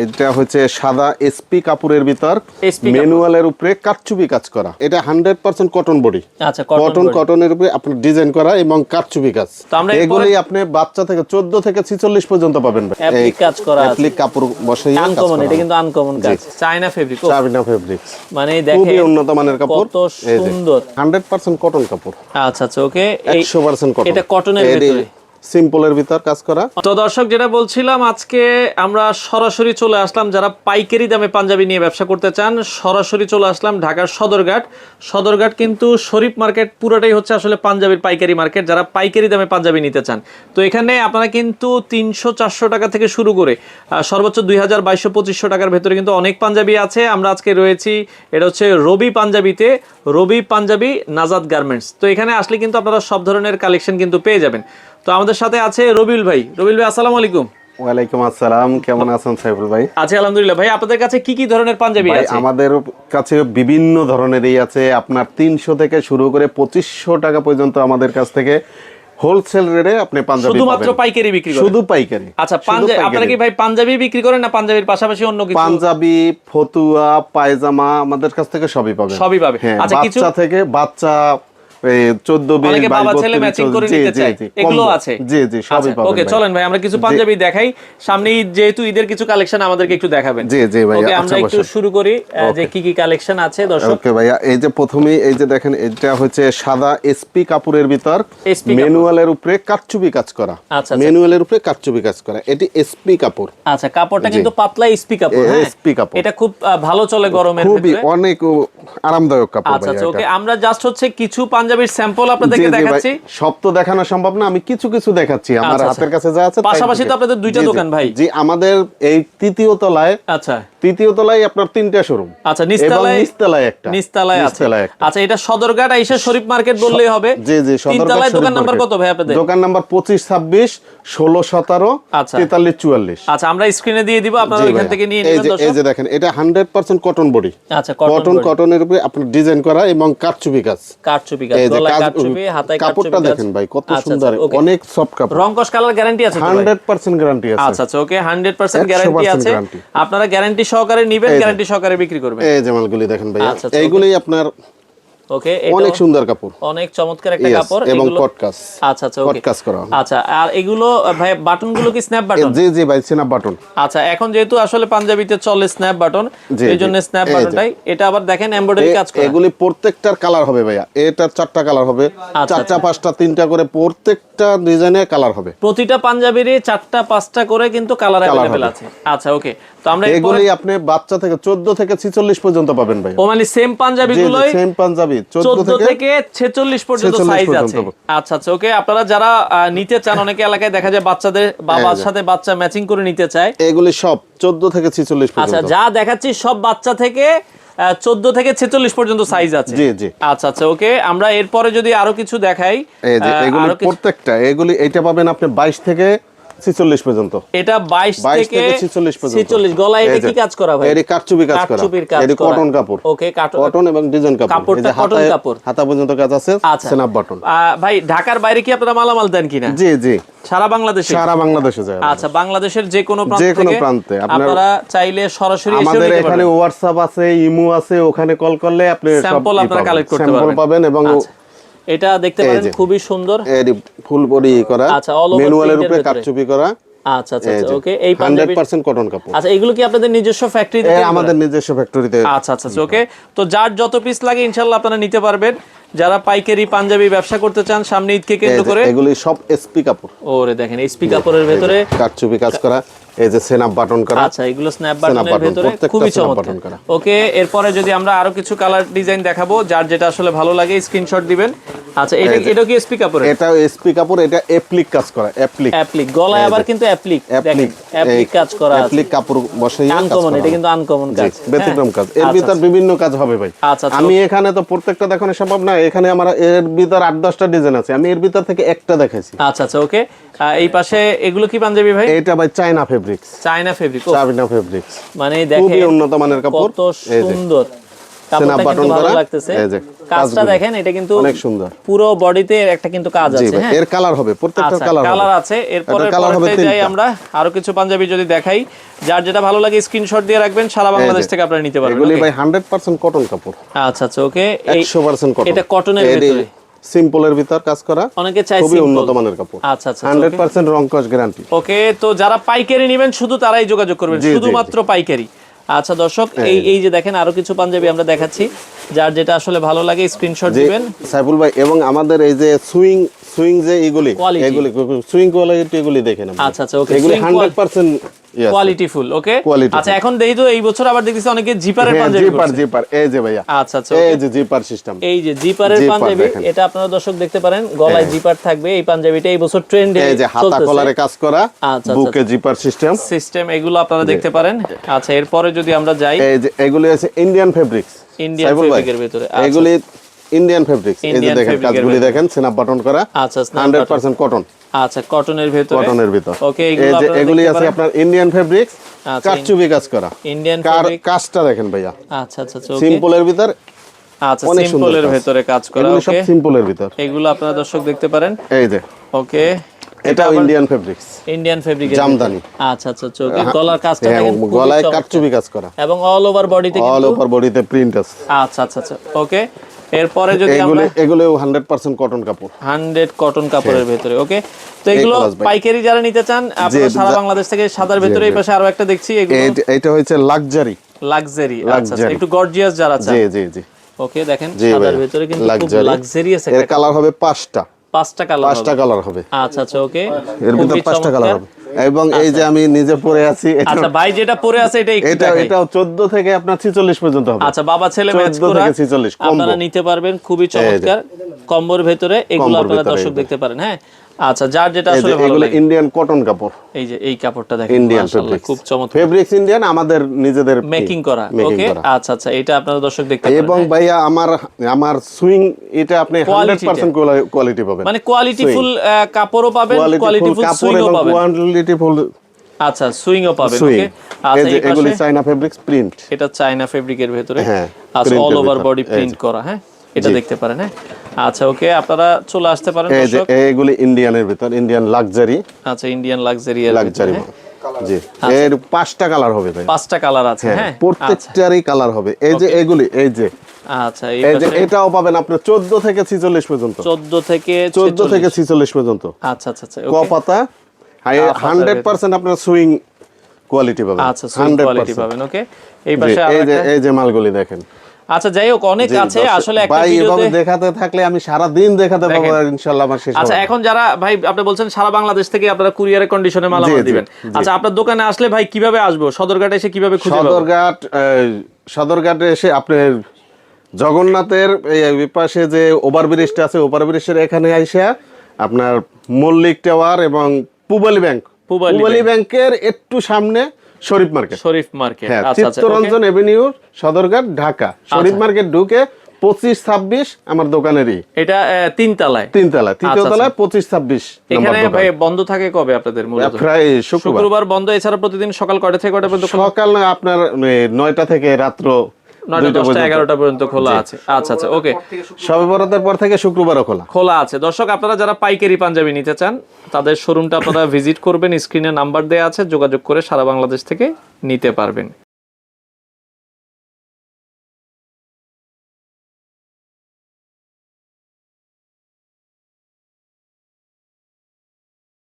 এটা হচ্ছে সাদা এসপি কাপড়ের ভিতর ম্যানুয়ালের উপরে কারচুপি কাজ করা। এটা 100% কটন বডি। আচ্ছা, কটনের উপরে আপনি ডিজাইন করা এবং কারচুপি কাজ। এগুলি আপনি বাচ্চা থেকে 14 থেকে 46 পর্যন্ত পাবেন ভাই। অ্যাপ্লিক কাজ করা আছে, অ্যাপ্লিক কাপড় বসাই কাজ করা। এটা কিন্তু আনকমন কাজ, চায়না ফেব্রিক। চায়না ফেব্রিক্স মানে দেখেন খুবই উন্নত মানের কাপড়, কত সুন্দর। 100% কটন কাপড়। আচ্ছা আচ্ছা, ওকে 100% কটন। এটা কটনের ভিতরে সিম্পলের ভিতর কাজ করা। তো দর্শক, যেটা বলছিলাম, আজকে আমরা সরাসরি চলে আসলাম, যারা পাইকারি দামে পাঞ্জাবি নিয়ে ব্যবসা করতে চান সরাসরি চলে আসলাম ঢাকার সদরঘাট কিন্তু শরীফ মার্কেট পুরোটাই হচ্ছে আসলে পাঞ্জাবির পাইকারি মার্কেট, যারা পাইকারি দামে পাঞ্জাবি নিতে চান। তো এখানে আপনারা কিন্তু 300-400 টাকা থেকে শুরু করে সর্বোচ্চ 2000-2200-2500 টাকার ভেতরে কিন্তু অনেক পাঞ্জাবি আছে। আমরা আজকে রয়েছি, এটা হচ্ছে রবি পাঞ্জাবিতে, রবি পাঞ্জাবি নাজাদ গার্মেন্টস। তো এখানে আসলে কিন্তু আপনারা সব ধরনের কালেকশন কিন্তু পেয়ে যাবেন। তো আমাদের সাথে আছে রবিউল ভাই। আসসালামু আলাইকুম। ওয়ালাইকুম আসসালাম, কেমন আছেন সাইফুল ভাই? আছি আলহামদুলিল্লাহ। ভাই, আপনাদের কাছে কি কি ধরনের পাঞ্জাবি আছে? আমাদের কাছে বিভিন্ন ধরনেরই আছে, আপনার 300 থেকে শুরু করে 2500 টাকা পর্যন্ত আমাদের কাছ থেকে হোলসেল রেটে আপনি পাঞ্জাবি পাবেন। শুধুমাত্র পাইকারি বিক্রি করেন? শুধু পাইকারি। আচ্ছা, আপনারা কি ভাই পাঞ্জাবি বিক্রি করেন না পাঞ্জাবির পাশাপাশি অন্য কিছু? পাঞ্জাবি, ফতুয়া, পায়জামা আমাদের কাছ থেকে সবই পাবেন। সবই পাবে। আচ্ছা, বাচ্চা থেকে বাচ্চা 14-20 ওকে, চলেন ভাই আমরা কিছু পাঞ্জাবি দেখাই। সামনে যেহেতু ঈদের কিছু কালেকশন আমাদেরকে একটু দেখাবেন। জি জি ভাই, আমরা একটু শুরু করি যে কি কি কালেকশন আছে দর্শক। ওকে ভাইয়া, এই যে প্রথমেই এই যে দেখেন, এটা হচ্ছে সাদা এসপি কাপড়ের ভিতর ম্যানুয়ালের উপরে কারচুপি কাজ করা। আচ্ছা, ম্যানুয়ালের উপরে কারচুপি কাজ করা, এটি এসপি কাপড়। আচ্ছা, কাপড়টা কিন্তু পাতলা এসপি কাপড়। এসপি কাপড়, এটা খুব ভালো চলে গরমের ভিতরে, খুবই অনেক আরামদায়ক কাপড়। আচ্ছা আচ্ছা, ওকে আমরা জাস্ট হচ্ছে কিছু পাঞ্জাবির স্যাম্পল আপনাদেরকে দেখাচ্ছি। সব তো দেখানো সম্ভব না, আমি কিছু কিছু দেখাচ্ছি আমার হাতের কাছে যা আছে। পাশাপাশি তো আপনাদের দুইটা দোকান ভাই? জি, আমাদের এই তৃতীয় তলায়, আচ্ছা তৃতীয় তলায় আপনার 3টা শোরুম। আচ্ছা, নিচতলায় একটা। আচ্ছা, এটা সদরঘাট আইসা শরীফ মার্কেট বললেই হবে। জি জি, সদরঘাট। দোকান নাম্বার কত ভাই আপনাদের? দোকান নাম্বার 25-26 16-17 43-44। আচ্ছা, আমরা স্ক্রিনে দিয়ে দিব, আপনারা ওইখান থেকে নিয়ে নেবেন দর্শক। এই যে দেখেন, এটা 100% কটন বডি। আচ্ছা, কটনের উপরে আপনি ডিজাইন করা এবং কারচুপি কাজ। গলায় কারচুপি, হাতায় কারচুপি। কাপড়টা দেখেন ভাই কত সুন্দর, অনেক সফট কাপড়। রং কস কালার গ্যারান্টি আছে? 100% গ্যারান্টি আছে। আচ্ছা আচ্ছা, ওকে 100% গ্যারান্টি আছে। আপনারা গ্যারান্টি সহকারে নেবেন, গ্যারান্টি সহকারে বিক্রি করবেন। এই যে মালগুলি দেখেন ভাই, এইগুলাই আপনার ওকে, অনেক সুন্দর কাপড়, অনেক চমৎকার একটা কাপড়। এবং কটকাস। আচ্ছা আচ্ছা, ওকে, কটকাস করা। আচ্ছা, আর এগুলো ভাই বাটন গুলো কি স্ন্যাপ বাটন? জি জি ভাই, স্ন্যাপ বাটন। আচ্ছা, এখন যেহেতু আসলে পাঞ্জাবিতে চলে স্ন্যাপ বাটন, এইজন্য স্ন্যাপ বাটনটাই। এটা আবার দেখেন এমব্রয়ডারি কাজ করা। এগুলি প্রত্যেকটার কালার হবে ভাইয়া, এটা 4টা কালার হবে, 4টা 5টা 3টা করে প্রত্যেকটা ডিজাইনে কালার হবে। প্রতিটা পাঞ্জাবিরই 4টা 5টা করে কিন্তু কালার अवेलेबल আছে। আচ্ছা, ওকে, তো আমরা এগুলি আপনি বাচ্চা থেকে 14 থেকে 46 পর্যন্ত পাবেন ভাই। ও মানে সেম পাঞ্জাবিগুলোই সেম পাঞ্জাবি 14 থেকে 46 পর্যন্ত সাইজ আছে। আচ্ছা আচ্ছা, ওকে, আপনারা যারা নিতে চান, অনেকে এলাকায় দেখা যায় বাচ্চাদের বাবার সাথে বাচ্চা ম্যাচিং করে নিতে চায়, এগুলি সব 14 থেকে 46 পর্যন্ত। আচ্ছা, যা দেখাচ্ছি সব বাচ্চা থেকে 14 থেকে 46 পর্যন্ত সাইজ আছে। জি জি, আচ্ছা আচ্ছা, ওকে, আমরা এরপরে যদি আরো কিছু দেখাই, এই যে এগুলি প্রত্যেকটা, এগুলি এটা পাবেন আপনি 22 থেকে 46 পর্যন্ত। এটা 22 থেকে 46 পর্যন্ত। 46 গলায় এটা কি কাজ করা ভাই? এর কারচুপি কাজ করা, এর কটন কাপড়। ওকে, কটন এবং ডিজাইন কাপড়। কাপড়টা কটন কাপড়, হাতা পর্যন্ত কাজ আছে, স্ন্যাপ বাটন। ভাই, ঢাকার বাইরে কি আপনারা মালামাল দেন কিনা? জি জি, সারা বাংলাদেশে? সারা বাংলাদেশে যায়। আচ্ছা, বাংলাদেশের যে কোনো প্রান্তে আপনারা চাইলে সরাসরি এসে আমাদের এখানে হোয়াটসঅ্যাপ আছে, ইমো আছে, ওখানে কল করলে আপনি স্যাম্পল আপনারা কালেক্ট করতে পারবেন, পাবেন। এবং এটা দেখতে পারেন খুবই সুন্দর, এর ফুল বডি করা, আচ্ছা, ম্যানুয়ালের উপরে কারচুপি করা। আচ্ছা আচ্ছা, ওকে, এই 100% কটন কাপড়। আচ্ছা, এগুলো কি আপনাদের নিজস্ব ফ্যাক্টরিতে? আমাদের নিজস্ব ফ্যাক্টরিতে। আচ্ছা আচ্ছা, ওকে, তো যার যত পিস লাগে ইনশাআল্লাহ আপনারা নিতে পারবেন। যারা পাইকারি পাঞ্জাবি ব্যবসা করতে চান সামনে ঈদকে কেন্দ্র করে, এগুলি সব এসপি কাপড়। ওরে দেখেন, এসপি কাপড়ের ভিতরে কারচুপি কাজ করা, এই যে স্ন্যাপ বাটন করা। আচ্ছা, এগুলো স্ন্যাপ বাটনের ভিতরে খুবই চমৎকার। ওকে, এরপরে যদি আমরা আরো কিছু কালার ডিজাইন দেখাবো, যার যেটা আসলে ভালো লাগে স্ক্রিনশট দিবেন। আচ্ছা, এটা কি এসপি কাপড়? এটা এসপি কাপড়, এটা অ্যাপ্লিক কাজ করা, অ্যাপ্লিক গলায় আবার কিন্তু অ্যাপ্লিক কাজ করা আছে। অ্যাপ্লিক কাপড় বসাই আনকমন, এটা কিন্তু আনকমন কাজ, ব্যতিক্রম কাজ। এর ভিতর বিভিন্ন কাজ হবে ভাই। আমি এখানে তো প্রত্যেকটা দেখানো সম্ভব না, এখানে আমার এর ভিতর 8-10টা ডিজাইন আছে, আমি এর ভিতর থেকে একটা দেখাইছি। আচ্ছা আচ্ছা, ওকে, এই পাশে এগুলো কি পাঞ্জাবি ভাই? এটা ভাই China fabrics. China fabrics, China fabrics, মানে দেখেন খুবই উন্নত মানের কাপড়, কত সুন্দর। কাপড়টা বাটন কিন্তু ভালো করা, লাগতেছে। এই যে কাজটা কাজগুলো দেখেন, এটা কিন্তু অনেক সুন্দর। পুরো বডিতে একটা কিন্তু কাজ জি আছে। ভাই, হ্যাঁ, এর কালার হবে, প্রত্যেকটার কালার কালার হবে। আছে। এরপরে এটা কালার হবে পরেরটায় যাই 3টা। আমরা, আরো কিছু পাঞ্জাবি যদি দেখাই, যার যেটা ভালো লাগে স্ক্রিনশট দিয়ে রাখবেন, সারা বাংলাদেশ থেকে আপনারা নিতে পারবেন। এগুলি okay? ভাই 100% কটন কাপড়। আচ্ছা আচ্ছা, ওকে। 100% কটন। এটা কটনের ভিতরে, সিম্পলের ভিতর কাজ করা, অনেকে চাই খুবই simple। উন্নত মানের কাপড়। আচ্ছা আচ্ছা, 100% রং কস গ্যারান্টি। ওকে। তো যারা পাইকারি নেবেন শুধু তারাই যোগাযোগ করবেন, জি, জি, শুধুমাত্র পাইকারি। আচ্ছা দর্শক, এই যে দেখেন আরো কিছু পাঞ্জাবি আমরা দেখাচ্ছি, যার যেটা আসলে ভালো লাগে স্ক্রিনশট যে দিবেন। সাইফুল ভাই, এবং আমাদের এই যে সুইং যে এগুলি Quality। সুইং কোয়ালিটি এগুলি দেখেন আপনি। আচ্ছা আচ্ছা, ওকে। এগুলি 100% কোয়ালিটি ফুল। ওকে, Quality আচ্ছা full। এখন দেখি তো, এই বছর আবার দেখতেছি অনেকে জিপারের পাঞ্জাবি করছে। জিপার এই যে ভাইয়া, আচ্ছা আচ্ছা, এই যে জিপার সিস্টেম, এই যে জিপারের জিপার পাঞ্জাবি, দেখেন। এটা আপনারা দর্শক দেখতে পারেন, গলায় জিপার থাকবে। এই পাঞ্জাবিটা এই বছর ট্রেন্ডে এই যে হাতা কলারে কাজ করা, আচ্ছা, বুকে জিপার সিস্টেম, এগুলো আপনারা দেখতে পারেন। আচ্ছা, এরপরে যদি আমরা যাই, এই যে এগুলি আছে ইন্ডিয়ান ফেব্রিক্স, ইন্ডিয়ান ফেব্রিকের ভিতরে। এগুলি ইন্ডিয়ান ফেব্রিক্স। এই যে Indian দেখেন fabric এর কাজগুলি দেখেন, স্ন্যাপ বাটন করা, আচ্ছা, 100% কটন, আচ্ছা কটনের ভিতরে, কটনের ভিতর। ওকে। এই এগুলো যে আপনারা এগুলি দেখতে আছে পারেন। আপনার ইন্ডিয়ান ফেব্রিক্স, আচ্ছা, কারচুপি কাজ করা, ইন্ডিয়ান ফেব্রিক। কাজটা দেখেন ভাইয়া, আচ্ছা আচ্ছা, ওকে। সিম্পলের ভিতর, আচ্ছা, অনেক সুন্দর সিম্পলের কাজ। ভিতরে কাজ করা। এগুলি সব ওকে, সিম্পলের ভিতর। এগুলো আপনারা দর্শক দেখতে পারেন। এই যে ওকে, এটাও Indian fabrics, Indian fabric, Jamdani. আচ্ছা আচ্ছা, ওকে। গলার কাজটা হ্যাঁ, দেখেন, খুবই গলায় চমৎকার। কারচুপি কাজ করা, এবং অল ওভার বডিতে অল কিন্তু। ওভার বডিতে প্রিন্ট আছে। আচ্ছা আচ্ছা আচ্ছা, ওকে। এরপরে যদি আমরা এগুলোও 100% কটন কাপড়, 100 কটন কাপড়ের ভিতরে। ওকে, তো এগুলো class ভাই। পাইকারি যারা নিতে চান, আপনারা সারা বাংলাদেশ থেকে, সাদার ভিতরে এই পাশে আরো একটা দেখছি, এগুলো এটা হচ্ছে লাক্সারি, লাক্সারি। আচ্ছা আচ্ছা, একটু গর্জিয়াস যারা চান। জি জি জি, ওকে, দেখেন জি সাদার ভাই, ভিতরে কিন্তু খুব luxury। লাক্সারিয়াস এর একটা, কালার হবে 5টা, 5টা কালার 5টা কালার হবে। আচ্ছা আচ্ছা, ওকে। এর ভিতর খুবই 5টা কালার চমৎকার। হবে। এবং এই যে আমি নিজে পরে আছি, আচ্ছা, ভাই যেটা পরে আছে এটা একটু দেখাই। এটাও 14 থেকে আপনার 46 পর্যন্ত হবে। আচ্ছা, বাবা ছেলে ম্যাচ 14 করা থেকে 46 আপনারা কম্বো। নিতে পারবেন, খুবই চমৎকার কম্বোর ভেতরে। এগুলো কম্বোর আপনারা ভেতরে দর্শক এই যে। দেখতে পারেন। হ্যাঁ, আচ্ছা, যার যেটা এই যে আসলে ভালো এগুলো লাগে। ইন্ডিয়ান কটন কাপড়, এই যে এই কাপড়টা দেখেন, ইন্ডিয়ান মাশাআল্লাহ, ফেব্রিক্স, খুব চমৎকার। ফেব্রিক্স ইন্ডিয়ান, আমাদের নিজেদের মেকিং করা। ওকে, আচ্ছা আচ্ছা, এটা আপনারা দর্শক দেখতে পারেন। এবং ভাইয়া আমার সুইং, এটা আপনি 100% কোয়ালিটি পাবেন, মানে কোয়ালিটি ফুল কাপড়ও পাবেন, কোয়ালিটি ফুল কাপড় সুইংও এবং পাবেন। কোয়ালিটি ফুল আচ্ছা, সুইংও পাবেন। সুইং। ওকে, এই আচ্ছা, যে এই এগুলি পাশে চায়না ফেব্রিক্স প্রিন্ট, এটা চায়না ফেব্রিকের ভেতরে। হ্যাঁ, আচ্ছা, অল প্রিন্টের ওভার ভিতর। বডি এই প্রিন্ট যে। করা। হ্যাঁ, এটা দেখতে পারেন। হ্যাঁ, আচ্ছা, ওকে, আপনারা চলে আসতে পারেন এই যে দর্শক। এগুলি ইন্ডিয়ানের ভিতর, ইন্ডিয়ান লাক্সারি, আচ্ছা, ইন্ডিয়ান লাক্সারি এর লাক্সারি, ভিতরে। জি। এর 5টা কালার হবে ভাই, 5টা কালার আছে। হ্যাঁ, হ্যাঁ, আচ্ছা প্রত্যেকটারই কালার হবে। এই যে এগুলি, এই যে আচ্ছা, এই এই যে পাশে এটাও পাবেন আপনি 14 থেকে 46 পর্যন্ত, 14 থেকে 14 থেকে 46 পর্যন্ত। আচ্ছা আচ্ছা আচ্ছা, ক ওকে। পাতা 100% আপনার সুইং কোয়ালিটি পাবেন, আচ্ছা, সুইং কোয়ালিটি পাবেন। ওকে, এই পাশে এই যে এই যে মালগুলি দেখেন। আচ্ছা, যাই হোক, অনেক আছে আসলে একটা ভাই, এভাবে ভিডিওতে। দেখাতে থাকলে আমি সারা দিন দেখাতে পারবো, ইনশাআল্লাহ আমার শেষ হবে আচ্ছা, না। এখন যারা ভাই আপনি বলছেন সারা বাংলাদেশ থেকে আপনারা কুরিয়ারের কন্ডিশনে মালামাল জি, দিবেন। জি। আচ্ছা, আপনার দোকানে আসলে ভাই কিভাবে আসবো? সদরঘাটে এসে কিভাবে খুঁজে পাবো? সদরঘাটে এসে আপনার জগন্নাথের এই পাশে যে ওভারব্রিজটা আছে, ওভারব্রিজের এখানে আইসা আপনার মল্লিক টাওয়ার এবং পূবালী ব্যাংক, পূবালী ব্যাংকের একটু সামনে শরীফ মার্কেট, শরীফ মার্কেট। হ্যাঁ, আচ্ছা আচ্ছা, চিত্তরঞ্জন এভিনিউ, সদরঘাট, ঢাকা। শরীফ মার্কেট ঢুকে 25-26 আমার দোকানেরই, এটা তিনতলায়, তৃতীয় তলায় 25-26 নম্বর এখানে দোকান। ভাই বন্ধ থাকে কবে আপনাদের? মূলত প্রায় শুক্রবার শুক্রবার বন্ধ, এছাড়া প্রতিদিন সকাল কয়টা থেকে কয়টা পর্যন্ত খোলা? সকাল আপনার 9টা থেকে রাত্র 9টা 10টা 11টা পর্যন্ত খোলা আছে। আচ্ছা আচ্ছা, ওকে। শবে বরাতের পর থেকে শুক্রবারও খোলা আছে। দর্শক, আপনারা যারা পাইকারি পাঞ্জাবি নিতে চান তাদের শোরুমটা আপনারা ভিজিট করবেন, স্ক্রিনে নাম্বার দেওয়া আছে, যোগাযোগ করে সারা বাংলাদেশ থেকে নিতে পারবেন।